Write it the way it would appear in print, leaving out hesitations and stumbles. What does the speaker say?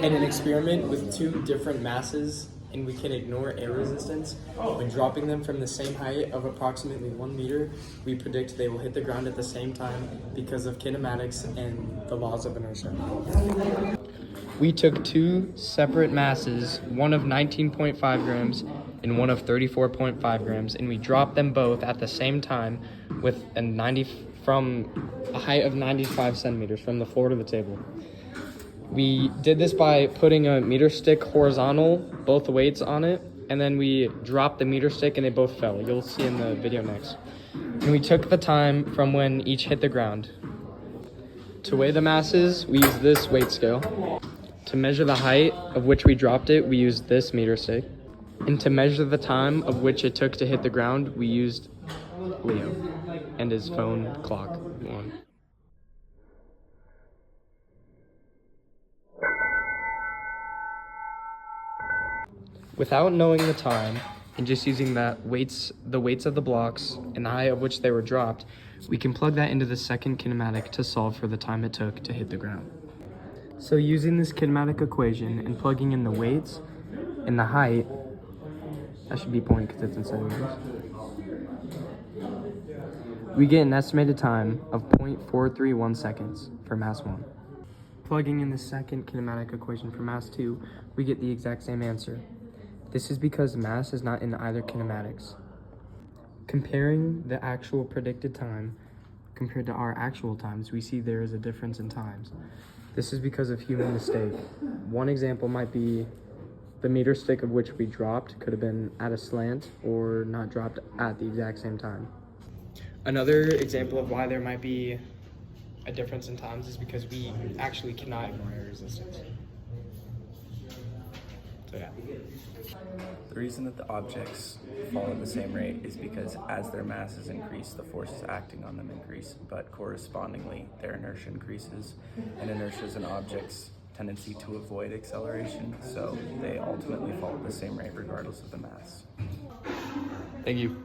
In an experiment with two different masses, and we can ignore air resistance, when dropping them from the same height of approximately 1 meter, we predict they will hit the ground at the same time because of kinematics and the laws of inertia. We took two separate masses, one of 19.5 grams and one of 34.5 grams, and we dropped them both at the same time with from a height of 95 centimeters from the floor to the table. We did this by putting a meter stick horizontal, both weights on it, and then we dropped the meter stick and they both fell. You'll see in the video next. And we took the time from when each hit the ground. To weigh the masses, we used this weight scale. To measure the height of which we dropped it, we used this meter stick. And to measure the time of which it took to hit the ground, we used Leo and his phone clock one. Without knowing the time and just using the weights of the blocks and the height of which they were dropped, we can plug that into the second kinematic to solve for the time it took to hit the ground. So using this kinematic equation and plugging in the weights and the height, that should be point because it's in centimeters, we get an estimated time of 0.431 seconds for mass 1. Plugging in the second kinematic equation for mass 2, we get the exact same answer. This is because mass is not in either kinematics. Comparing the actual predicted time compared to our actual times, we see there is a difference in times. This is because of human mistake. One example might be the meter stick of which we dropped could have been at a slant or not dropped at the exact same time. Another example of why there might be a difference in times is because we actually cannot ignore air resistance. So yeah. The reason that the objects fall at the same rate is because as their masses increase, the forces acting on them increase, but correspondingly, their inertia increases. And inertia is an object's tendency to avoid acceleration, so they ultimately fall at the same rate regardless of the mass. Thank you.